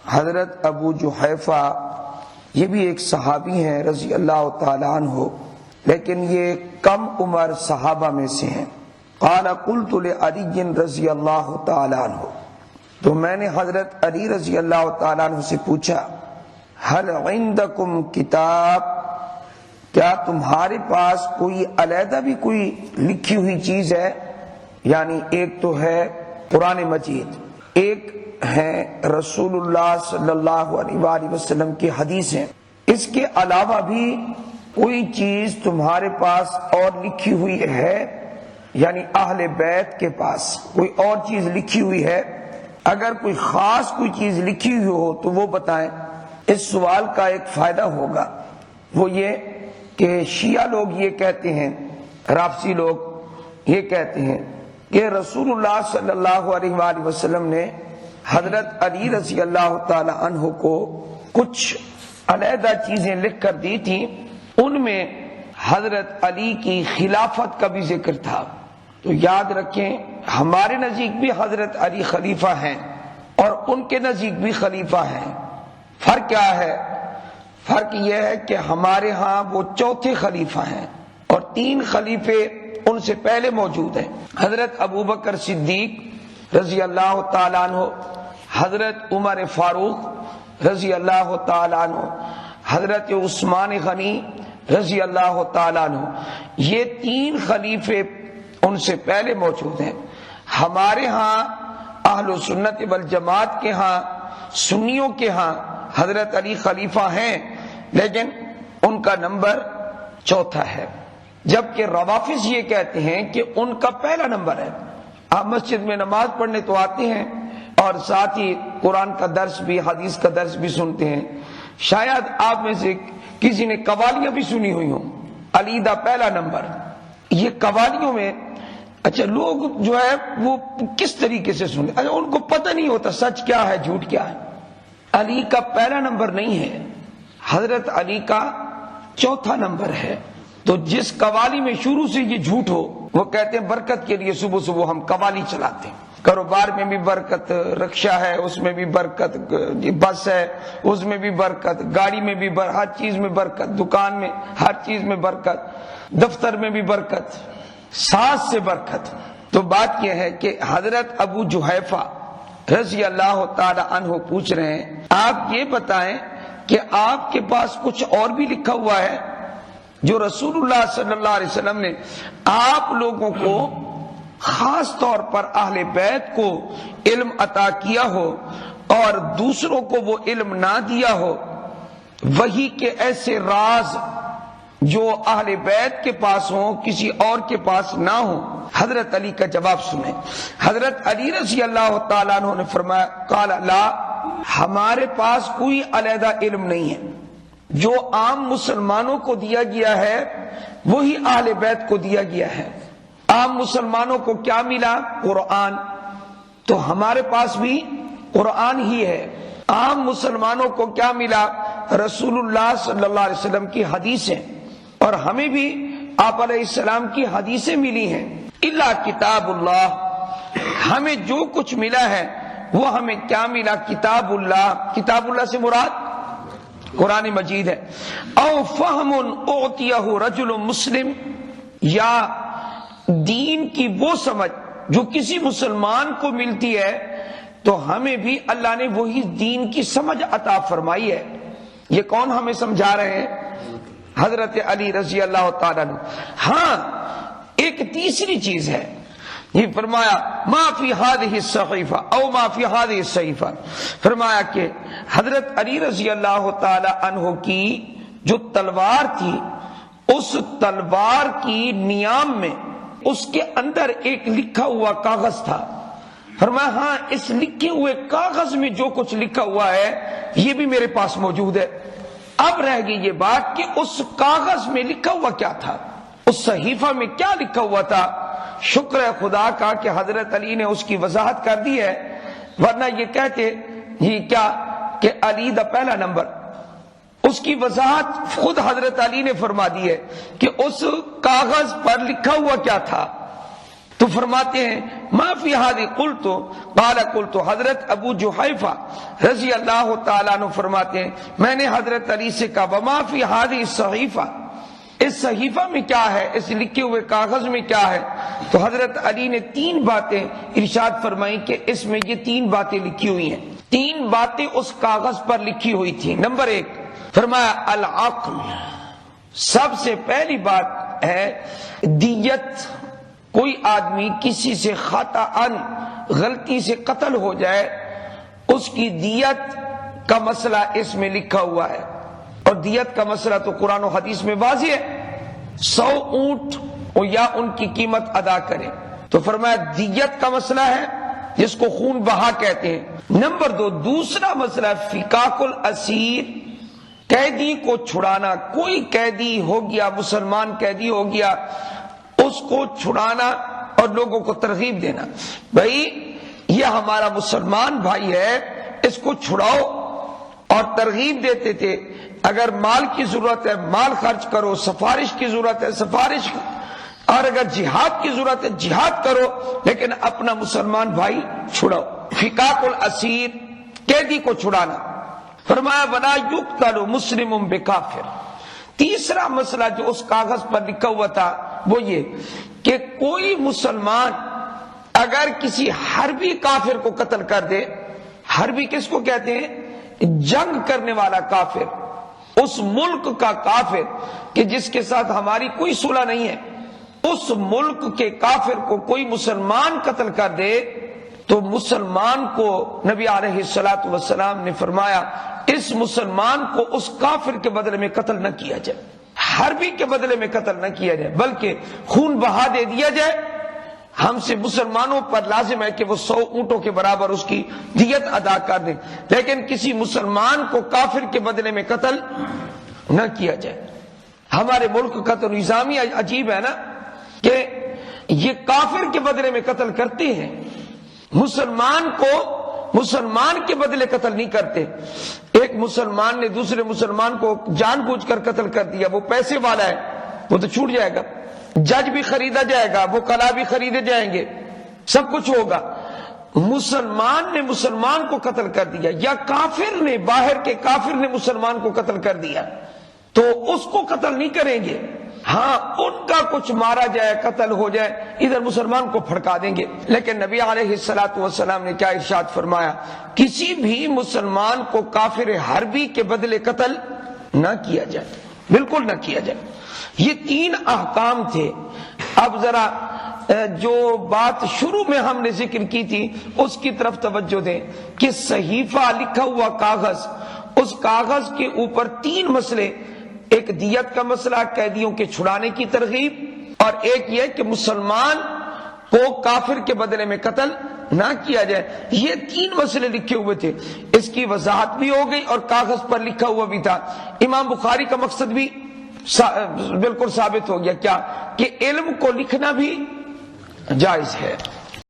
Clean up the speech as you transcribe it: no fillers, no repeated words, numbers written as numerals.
حضرت ابو جحیفہ یہ بھی ایک صحابی ہیں رضی اللہ تعالیٰ عنہ، لیکن یہ کم عمر صحابہ میں سے ہیں۔ قال قلت لعلی رضی اللہ تعالیٰ عنہ، تو میں نے حضرت علی رضی اللہ تعالیٰ عنہ سے پوچھا، هل عندکم کتاب، کیا تمہارے پاس کوئی علیحدہ بھی کوئی لکھی ہوئی چیز ہے؟ یعنی ایک تو ہے قرآن مجید، ایک ہے رسول اللہ صلی اللہ علیہ وآلہ وسلم کی حدیثیں، اس کے علاوہ بھی کوئی چیز تمہارے پاس اور لکھی ہوئی ہے؟ یعنی اہل بیت کے پاس کوئی اور چیز لکھی ہوئی ہے؟ اگر کوئی خاص کوئی چیز لکھی ہوئی ہو تو وہ بتائیں۔ اس سوال کا ایک فائدہ ہوگا، وہ یہ کہ شیعہ لوگ یہ کہتے ہیں، رافضی لوگ یہ کہتے ہیں کہ رسول اللہ صلی اللہ علیہ وآلہ وسلم نے حضرت علی رضی اللہ تعالی عنہ کو کچھ علیحدہ چیزیں لکھ کر دی تھیں، ان میں حضرت علی کی خلافت کا بھی ذکر تھا۔ تو یاد رکھیں ہمارے نزدیک بھی حضرت علی خلیفہ ہیں اور ان کے نزدیک بھی خلیفہ ہیں۔ فرق کیا ہے؟ فرق یہ ہے کہ ہمارے ہاں وہ چوتھے خلیفہ ہیں اور 3 خلیفے ان سے پہلے موجود ہیں۔ حضرت ابوبکر صدیق رضی اللہ تعالیٰ عنہ، حضرت عمر فاروق رضی اللہ تعالیٰ عنہ، حضرت عثمان غنی رضی اللہ تعالیٰ عنہ، یہ 3 خلیفے ان سے پہلے موجود ہیں۔ ہمارے ہاں اہل سنت والجماعت کے ہاں، سنیوں کے ہاں حضرت علی خلیفہ ہیں، لیکن ان کا نمبر چوتھا ہے، جبکہ روافض یہ کہتے ہیں کہ ان کا پہلا نمبر ہے۔ آپ مسجد میں نماز پڑھنے تو آتے ہیں اور ساتھ ہی قرآن کا درس بھی، حدیث کا درس بھی سنتے ہیں، شاید آپ میں سے کسی نے قوالیاں بھی سنی ہوئی ہوں، علی دا پہلا نمبر۔ یہ قوالیوں میں اچھا لوگ جو ہے وہ کس طریقے سے سنیں، اچھا ان کو پتہ نہیں ہوتا سچ کیا ہے جھوٹ کیا ہے۔ علی کا پہلا نمبر نہیں ہے، حضرت علی کا چوتھا نمبر ہے۔ تو جس قوالی میں شروع سے یہ جھوٹ ہو، وہ کہتے ہیں برکت کے لیے صبح صبح ہم قوالی چلاتے ہیں، کاروبار میں بھی برکت، رکشہ ہے اس میں بھی برکت، بس ہے اس میں بھی برکت، گاڑی میں بھی برکت، ہر چیز میں برکت، دکان میں ہر چیز میں برکت، دفتر میں بھی برکت، سانس سے برکت۔ تو بات یہ ہے کہ حضرت ابو جحیفہ رضی اللہ تعالی عنہ پوچھ رہے ہیں، آپ یہ بتائیں کہ آپ کے پاس کچھ اور بھی لکھا ہوا ہے جو رسول اللہ صلی اللہ علیہ وسلم نے آپ لوگوں کو خاص طور پر اہل بیت کو علم عطا کیا ہو اور دوسروں کو وہ علم نہ دیا ہو، وہی کے ایسے راز جو اہل بیت کے پاس ہوں کسی اور کے پاس نہ ہوں؟ حضرت علی کا جواب سنیں۔ حضرت علی رضی اللہ تعالیٰ عنہ نے فرمایا، قال لا، ہمارے پاس کوئی علیحدہ علم نہیں ہے، جو عام مسلمانوں کو دیا گیا ہے وہی اہل بیت کو دیا گیا ہے۔ عام مسلمانوں کو کیا ملا؟ قرآن، تو ہمارے پاس بھی قرآن ہی ہے۔ عام مسلمانوں کو کیا ملا؟ رسول اللہ صلی اللہ علیہ وسلم کی حدیثیں، اور ہمیں بھی آپ علیہ السلام کی حدیثیں ملی ہیں۔ الا کتاب اللہ، ہمیں جو کچھ ملا ہے وہ ہمیں کیا ملا؟ کتاب اللہ۔ کتاب اللہ سے مراد قرآن مجید ہے۔ او فہم اعطیہ رجل مسلم، یا دین کی وہ سمجھ جو کسی مسلمان کو ملتی ہے تو ہمیں بھی اللہ نے وہی دین کی سمجھ عطا فرمائی ہے۔ یہ کون ہمیں سمجھا رہے ہیں؟ حضرت علی رضی اللہ تعالیٰ عنہ۔ ہاں ایک تیسری چیز ہے، یہ فرمایا ما فی ہذہ الصحیفہ او ما فی ہذہ الصحیفہ، فرمایا کہ حضرت علی رضی اللہ تعالی عنہ کی جو تلوار تھی، اس تلوار کی نیام میں اس کے اندر ایک لکھا ہوا کاغذ تھا۔ فرمایا ہاں اس لکھے ہوئے کاغذ میں جو کچھ لکھا ہوا ہے یہ بھی میرے پاس موجود ہے۔ اب رہ گئی یہ بات کہ اس کاغذ میں لکھا ہوا کیا تھا، اس صحیفہ میں کیا لکھا ہوا تھا۔ شکر ہے خدا کا کہ حضرت علی نے اس کی وضاحت کر دی ہے، ورنہ یہ کہتے یہ کیا کہ علی دا پہلا نمبر۔ اس کی وضاحت خود حضرت علی نے فرما دی ہے کہ اس کاغذ پر لکھا ہوا کیا تھا۔ تو فرماتے ہیں ما فی ہذہ قلت قال قلت، حضرت ابو جحیفہ رضی اللہ تعالیٰ عنہ فرماتے ہیں میں نے حضرت علی سے کہا وما فی ہذہ الصحیفہ، اس صحیفہ میں کیا ہے، اس لکھے ہوئے کاغذ میں کیا ہے؟ تو حضرت علی نے 3 باتیں ارشاد فرمائی کہ اس میں یہ 3 باتیں لکھی ہوئی ہیں، 3 باتیں اس کاغذ پر لکھی ہوئی تھی۔ نمبر 1 فرمایا العقل، سب سے پہلی بات ہے دیت، کوئی آدمی کسی سے خطأً غلطی سے قتل ہو جائے اس کی دیت کا مسئلہ اس میں لکھا ہوا ہے، اور دیت کا مسئلہ تو قرآن و حدیث میں واضح ہے، 100 اونٹ یا ان کی قیمت ادا کریں، تو فرمایا دیت کا مسئلہ ہے جس کو خون بہا کہتے ہیں۔ نمبر 2 دوسرا مسئلہ فکاک الاسیر، قیدی کو چھڑانا، کوئی قیدی ہو گیا، مسلمان قیدی ہو گیا، اس کو چھڑانا اور لوگوں کو ترغیب دینا، بھائی یہ ہمارا مسلمان بھائی ہے، اس کو چھڑاؤ، اور ترغیب دیتے تھے اگر مال کی ضرورت ہے مال خرچ کرو، سفارش کی ضرورت ہے سفارش، اور اگر جہاد کی ضرورت ہے جہاد کرو، لیکن اپنا مسلمان بھائی چھڑاؤ۔ فکاک الاسیر، قیدی کو چھڑانا۔ فرمایا ولا یقتل مسلم بکافر، تیسرا مسئلہ جو اس کاغذ پر لکھا ہوا تھا وہ یہ کہ کوئی مسلمان اگر کسی حربی کافر کو قتل کر دے، حربی کس کو کہتے ہیں؟ جنگ کرنے والا کافر، اس ملک کا کافر کہ جس کے ساتھ ہماری کوئی صلح نہیں ہے، اس ملک کے کافر کو کوئی مسلمان قتل کر دے تو مسلمان کو نبی علیہ الصلوۃ والسلام نے فرمایا اس مسلمان کو اس کافر کے بدلے میں قتل نہ کیا جائے، حربی کے بدلے میں قتل نہ کیا جائے، بلکہ خون بہا دے دیا جائے۔ ہم سے مسلمانوں پر لازم ہے کہ وہ 100 اونٹوں کے برابر اس کی دیت ادا کر دیں، لیکن کسی مسلمان کو کافر کے بدلے میں قتل نہ کیا جائے۔ ہمارے ملک کا تو نظام ہی عجیب ہے نا کہ یہ کافر کے بدلے میں قتل کرتے ہیں، مسلمان کو مسلمان کے بدلے قتل نہیں کرتے۔ ایک مسلمان نے دوسرے مسلمان کو جان بوجھ کر قتل کر دیا، وہ پیسے والا ہے، وہ تو چھوٹ جائے گا، جج بھی خریدا جائے گا، وہ کلا بھی خریدے جائیں گے، سب کچھ ہوگا۔ مسلمان نے مسلمان کو قتل کر دیا یا کافر نے، باہر کے کافر نے مسلمان کو قتل کر دیا تو اس کو قتل نہیں کریں گے، ہاں ان کا کچھ مارا جائے، قتل ہو جائے، ادھر مسلمان کو پھڑکا دیں گے۔ لیکن نبی علیہ الصلوۃ والسلام نے کیا ارشاد فرمایا؟ کسی بھی مسلمان کو کافر حربی کے بدلے قتل نہ کیا جائے، بالکل نہ کیا جائے۔ یہ 3 احکام تھے۔ اب ذرا جو بات شروع میں ہم نے ذکر کی تھی اس کی طرف توجہ دیں کہ صحیفہ لکھا ہوا کاغذ، اس کاغذ کے اوپر 3 مسئلے، ایک دیت کا مسئلہ، قیدیوں کے چھڑانے کی ترغیب، اور ایک یہ کہ مسلمان کو کافر کے بدلے میں قتل نہ کیا جائے، یہ 3 مسئلے لکھے ہوئے تھے۔ اس کی وضاحت بھی ہو گئی اور کاغذ پر لکھا ہوا بھی تھا۔ امام بخاری کا مقصد بھی بالکل ثابت ہو گیا، کیا کہ علم کو لکھنا بھی جائز ہے۔